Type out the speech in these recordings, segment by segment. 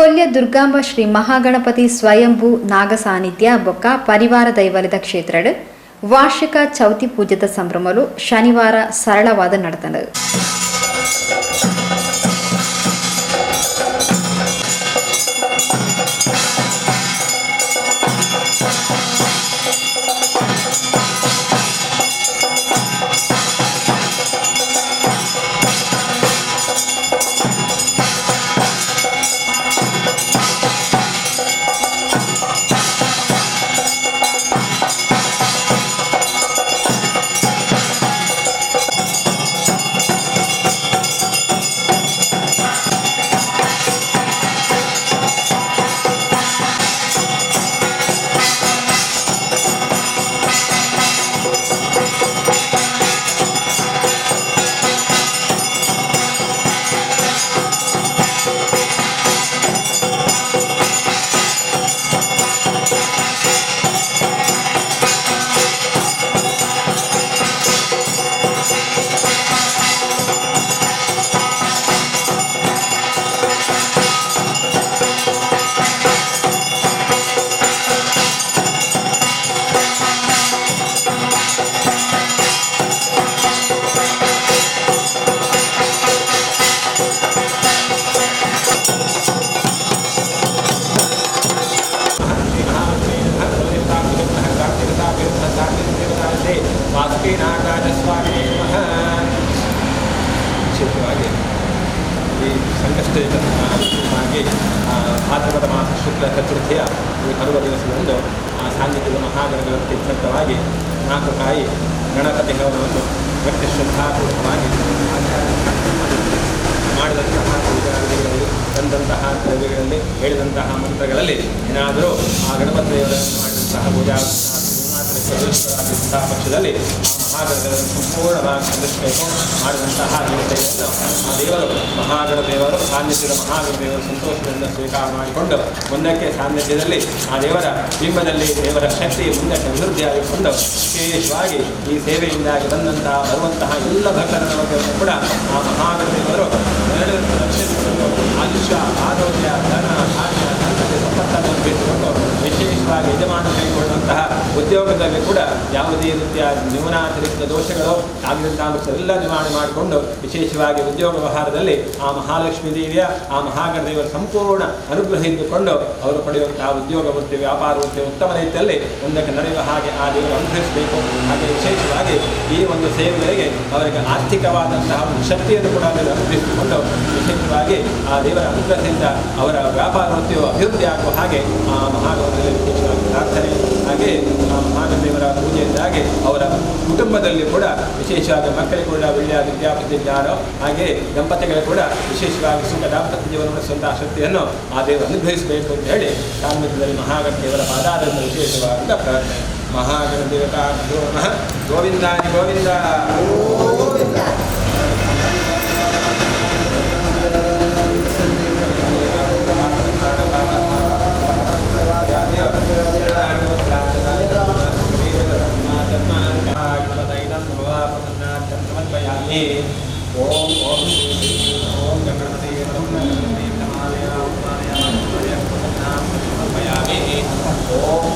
ಕೊಲ್ಯ ದುರ್ಗಾಂಬ ಶ್ರೀ ಮಹಾಗಣಪತಿ ಸ್ವಯಂಭೂ ನಾಗ ಸಾನ್ನಿಧ್ಯ ಬೊಕ್ಕ ಪರಿವಾರ ದೈವಲದ ಕ್ಷೇತ್ರಡ್ ವಾರ್ಷಿಕ ಚೌತಿ ಪೂಜದ ಸಂಭ್ರಮಲು ಶನಿವಾರ ಸರಳವಾದ ನಡೆತಂಡು. ವಿಶೇಷವಾಗಿ ಈ ಸಂಕಷ್ಟಯುತ ಭಾದ್ರಪದ ಮಾಸ ಶುಕ್ಲ ಚತುರ್ಥಿಯ ಈ ಪರ್ವ ದಿವಸದಂದು ಸಾನ್ನಿಧ್ಯದ ಮಹಾಗಣಪತಿ ಇತ್ಯರ್ಥವಾಗಿ 4 ಕಾಯಿ ಗಣಪತಿ ಹವನವನ್ನು ಭಕ್ತಿ ಶ್ರದ್ಧಾಪೂರ್ವಕವಾಗಿ ಮಾಡಿದಂತಹ ಪೂಜಾವಿಧಿಗಳಲ್ಲಿ ತಂದಂತಹ ದ್ರವ್ಯಗಳಲ್ಲಿ ಹೇಳಿದಂತಹ ಮಂತ್ರಗಳಲ್ಲಿ ಏನಾದರೂ ಆ ಗಣಪತಿ ದೇವರನ್ನು ಮಾಡಿದಂತಹ ಪೂಜಾ ಪಕ್ಷದಲ್ಲಿ ಮಹಾಗಣಪತಿಯನ್ನು ಸಂಪೂರ್ಣವಾಗಿ ಸಂರಕ್ಷಿಸಬೇಕು. ಮಾಡಿದಂತಹ ದೇವತೆಯನ್ನು ಆ ದೇವರು ಮಹಾಗಣದೇವರು ಸಾನ್ನಿಧ್ಯದ ಮಹಾಗಣದೇವರು ಸಂತೋಷದಿಂದ ಸ್ವೀಕಾರ ಮಾಡಿಕೊಂಡು ಮುಂದಕ್ಕೆ ಸಾನ್ನಿಧ್ಯದಲ್ಲಿ ಆ ದೇವರ ಬಿಂಬದಲ್ಲಿ ದೇವರ ಶಕ್ತಿ ಮುಂದಕ್ಕೆ ಅಭಿವೃದ್ಧಿಯಾಗಿಕೊಂಡು ವಿಶೇಷವಾಗಿ ಈ ಸೇವೆಯಿಂದಾಗಿ ಬಂದಂತಹ ಬರುವಂತಹ ಎಲ್ಲ ಭಕ್ತರ ಬಗ್ಗೆ ಕೂಡ ಆ ಮಹಾಗಣದೇವರು ಆಯುಷ್ಯ ಆರೋಗ್ಯ ಧನ ಧಾನ್ಯ ಸಂತತಿ ಸಂಪತ್ತನ್ನು ಬಿಟ್ಟುಕೊಂಡು ವಿಶೇಷವಾಗಿ ಯಜಮಾನ ಕೈಗೊಳ್ಳುವಂತಹ ಉದ್ಯೋಗದಲ್ಲಿ ಕೂಡ ಯಾವುದೇ ರೀತಿಯ ನ್ಯೂನಾತಿರಿಕ್ತ ದೋಷಗಳು ಆಗಿದಂತಹ ಎಲ್ಲ ನಿವಾರಣೆ ಮಾಡಿಕೊಂಡು ವಿಶೇಷವಾಗಿ ಉದ್ಯೋಗ ವ್ಯವಹಾರದಲ್ಲಿ ಆ ಮಹಾಲಕ್ಷ್ಮೀ ದೇವಿಯ ಆ ಮಹಾಗಣದೇವರ ಸಂಪೂರ್ಣ ಅನುಗ್ರಹ ಇದ್ದುಕೊಂಡು ಅವರು ಪಡೆಯುವಂತಹ ಉದ್ಯೋಗ ವೃತ್ತಿ ವ್ಯಾಪಾರ ವೃತ್ತಿ ಉತ್ತಮ ರೀತಿಯಲ್ಲಿ ಮುಂದಕ್ಕೆ ನಡೆಯುವ ಹಾಗೆ ಆ ದೇವರು ಅನುಗ್ರಹಿಸಬೇಕು. ಹಾಗೆ ವಿಶೇಷವಾಗಿ ಈ ಒಂದು ಸೇವೆಗಳಿಗೆ ಅವರಿಗೆ ಆರ್ಥಿಕವಾದಂತಹ ಒಂದು ಶಕ್ತಿಯನ್ನು ಕೂಡ ಅನುಗ್ರಹಿಸಿಕೊಂಡು ವಿಶೇಷವಾಗಿ ಆ ದೇವರ ಅನುಗ್ರಹದಿಂದ ಅವರ ವ್ಯಾಪಾರ ವೃತ್ತಿಯು ಅಭಿವೃದ್ಧಿ ಆಗುವ ಹಾಗೆ ಆ ಮಹಾಗಣದಲ್ಲಿ ವಿಶೇಷವಾಗಿ ಪ್ರಾರ್ಥನೆ. ಹಾಗೆ ಆ ಮಹಾಗಣದೇವರ ಪೂಜೆಯಿಂದಾಗಿ ಅವರ ಕುಟುಂಬದಲ್ಲಿ ಕೂಡ ವಿಶೇಷವಾಗಿ ಮಕ್ಕಳಿಗೆ ಕೂಡ ಒಳ್ಳೆಯ ವಿದ್ಯಾಪತಿ ಜ್ಞಾನ ಹಾಗೆ ದಂಪತಿಗಳು ಕೂಡ ವಿಶೇಷವಾಗಿ ಸುಖ ದಾಂಪತ್ಯ ಜೀವನ ನಡೆಸುವಂತಹ ಶಕ್ತಿಯನ್ನು ಆ ದೇವರು ಅನುಗ್ರಹಿಸಬೇಕು ಅಂತ ಹೇಳಿ ಸಾನ್ನಿಧ್ಯದಲ್ಲಿ ಮಹಾಗಣದೇವರ ಪಾದಾರದಿಂದ ವಿಶೇಷವಾದ ಪ್ರಾರ್ಥನೆ. ಮಹಾಗಣದೇವತಾ ನಮಃ. ಗೋವಿಂದಾನಿ ಗೋವಿಂದ ಗೋವಿಂದ. ओम ओम ओम गणपति ओम ओम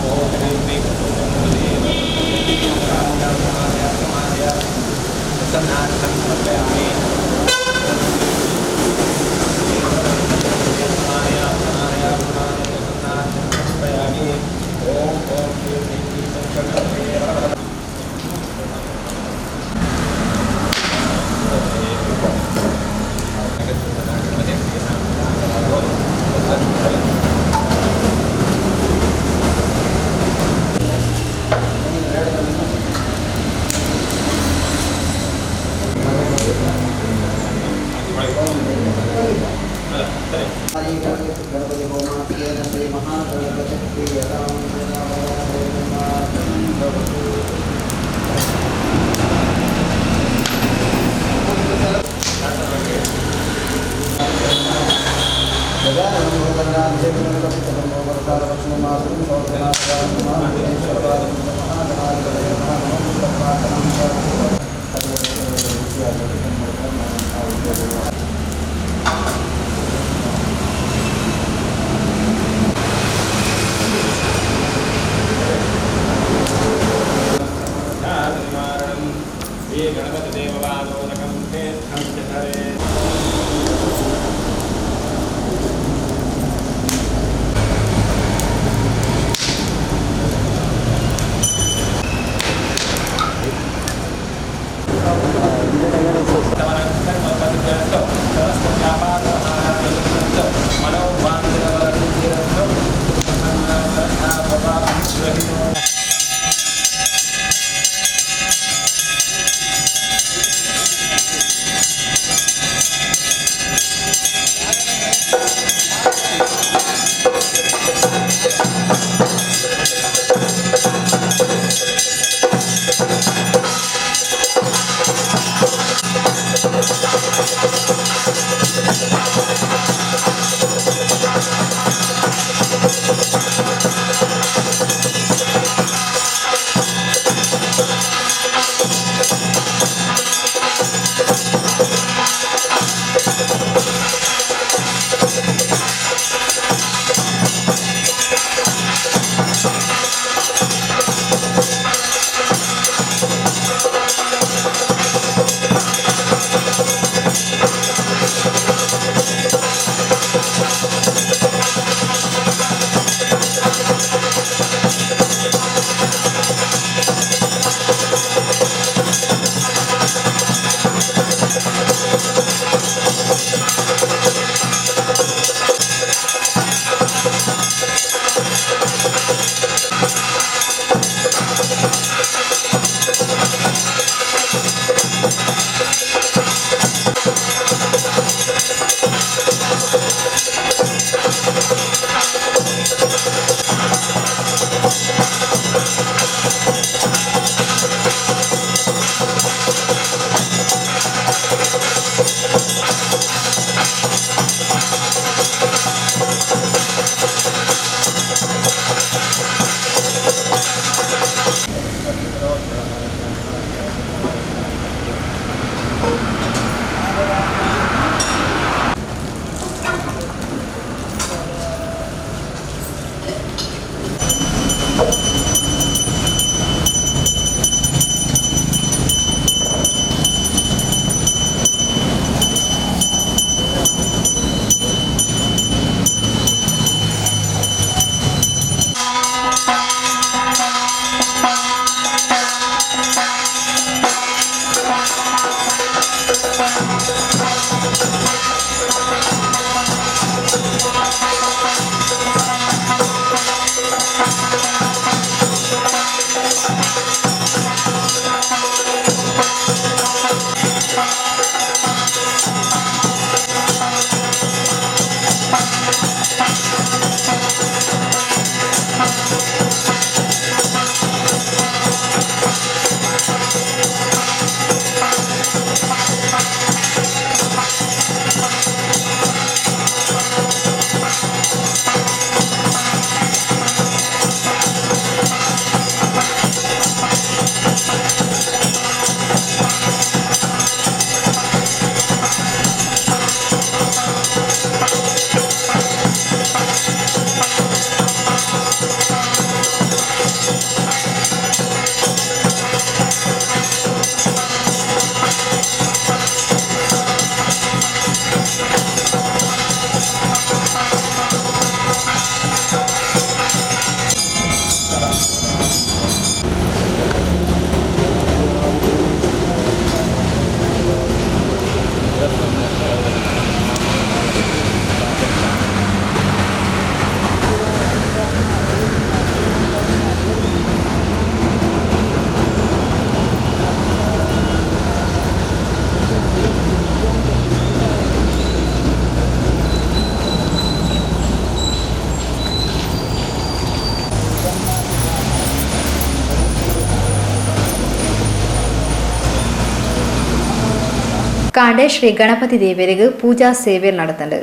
ಕಾಂಡೆ ಶ್ರೀ ಗಣಪತಿ ದೇವರಿಗೆ ಪೂಜಾ ಸೇವೆ ನಡೆತಂಡು.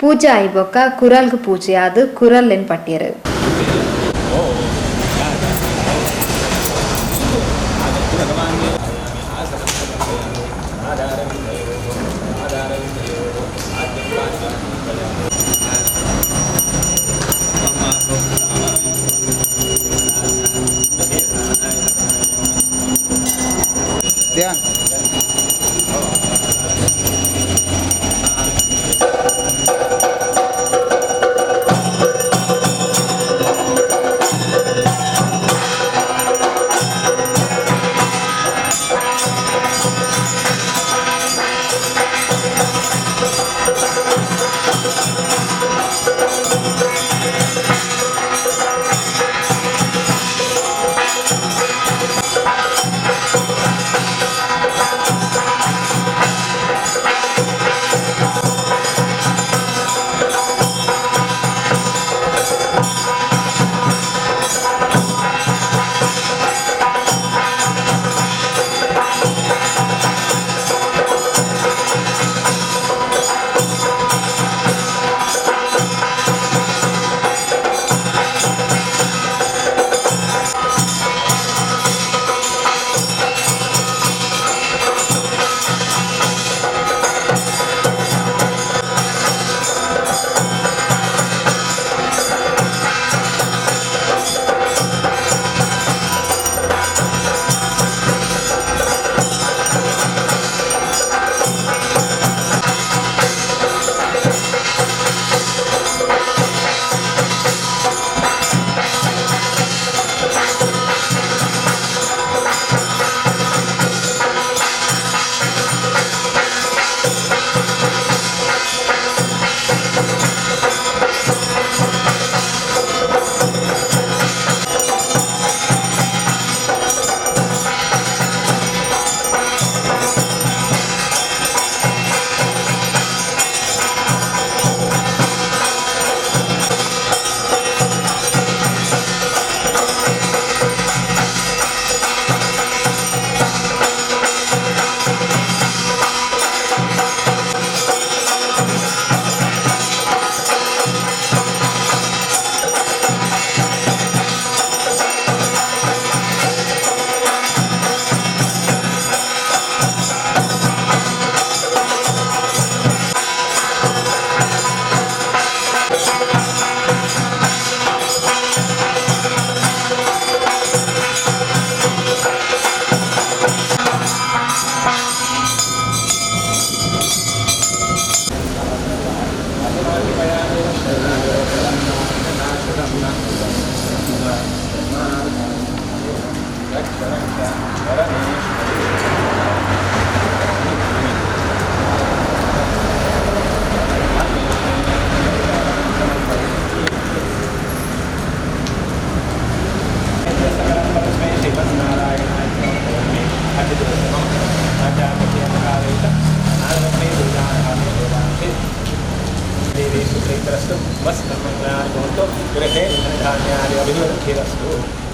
ಪೂಜಾ ಐಬೊಕ್ಕ ಕುರಲ್ಗ್ ಪೂಜೆ ಆದು ಕುರಲ್ಲೆನ್ ಪಟ್ಟಿಯರು.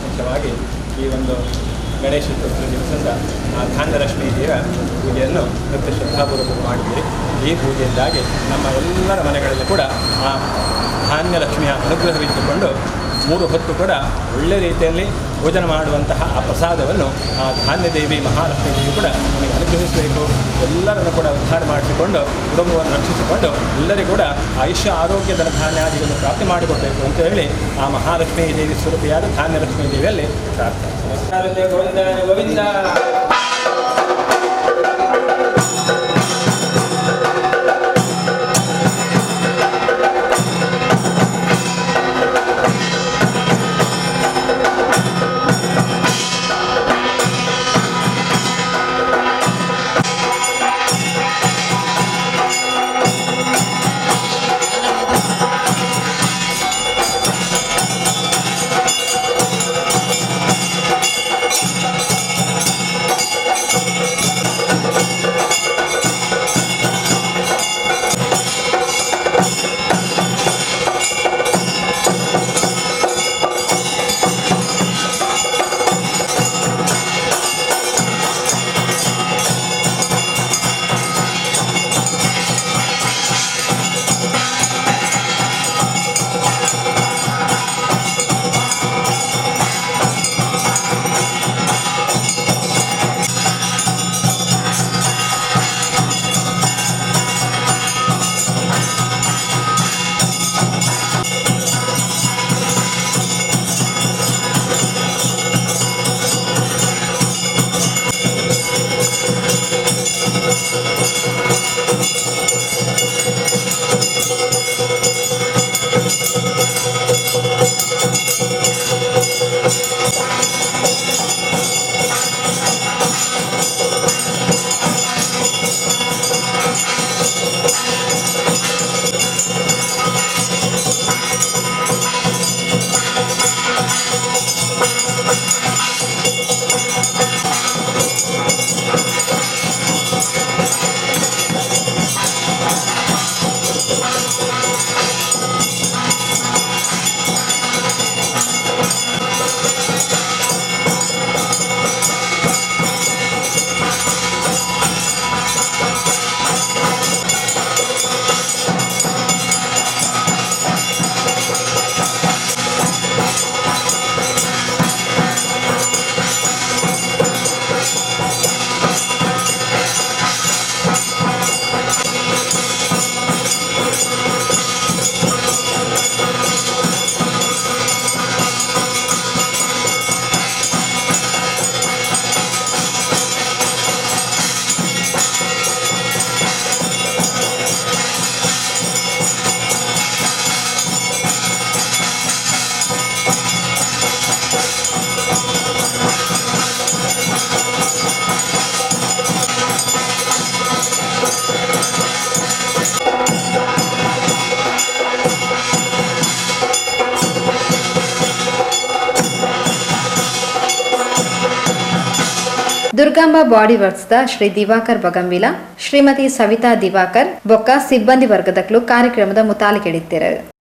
ಮುಖ್ಯವಾಗಿ ಈ ಒಂದು ಗಣೇಶ ಚತುರ್ಥಿ ದಿವಸದ ಧಾನ್ಯಲಕ್ಷ್ಮೀ ದೇವಿಯ ಪೂಜೆಯನ್ನು ನಿತ್ಯ ಶ್ರದ್ಧಾಪೂರ್ವಕ ಮಾಡಿದ್ದೀರಿ. ಈ ಪೂಜೆಯಿಂದಾಗಿ ನಮ್ಮ ಎಲ್ಲರ ಮನೆಗಳಲ್ಲಿ ಕೂಡ ಆ ಧಾನ್ಯಲಕ್ಷ್ಮಿಯ ಅನುಗ್ರಹವಿದ್ದುಕೊಂಡು 3 ಹೊತ್ತು ಕೂಡ ಒಳ್ಳೆ ರೀತಿಯಲ್ಲಿ ಭೋಜನ ಮಾಡುವಂತಹ ಆ ಪ್ರಸಾದವನ್ನು ಆ ಧಾನ್ಯದೇವಿ ಮಹಾಲಕ್ಷ್ಮೀ ದೇವಿ ಕೂಡ ನಮಗೆ ಅನುಗ್ರಹಿಸಬೇಕು. ಎಲ್ಲರನ್ನು ಕೂಡ ಉದ್ಧಾರ ಮಾಡಿಸಿಕೊಂಡು ಕುಟುಂಬವನ್ನು ರಕ್ಷಿಸಿಕೊಂಡು ಎಲ್ಲರಿಗೂ ಕೂಡ ಆಯುಷ್ಯ ಆರೋಗ್ಯ ಧನ ಧಾನ್ಯಾದಿಗಳನ್ನು ಪ್ರಾಪ್ತಿ ಮಾಡಿಕೊಡಬೇಕು ಅಂತ ಹೇಳಿ ಆ ಮಹಾಲಕ್ಷ್ಮೀ ದೇವಿ ಸ್ವರೂಪಿಯಾದ ಧಾನ್ಯಲಕ್ಷ್ಮೀ ದೇವಿಯಲ್ಲಿ ಪ್ರಾರ್ಥನೆ. ಗೋವಿಂದ ಗೋವಿಂದ. ದುರ್ಗಾಂಬ ಬಾಡಿ ವರ್ಕ್ಸ್ದ ಶ್ರೀ ದಿವಾಕರ್ ಬಗಂವಿಲ, ಶ್ರೀಮತಿ ಸವಿತಾ ದಿವಾಕರ್ ಬೊಕ್ಕ ಸಿಬ್ಬಂದಿ ವರ್ಗದಕ್ಲು ಕಾರ್ಯಕ್ರಮದ ಮುತಾಲಿಕೆಡಿತ್ತೇರು.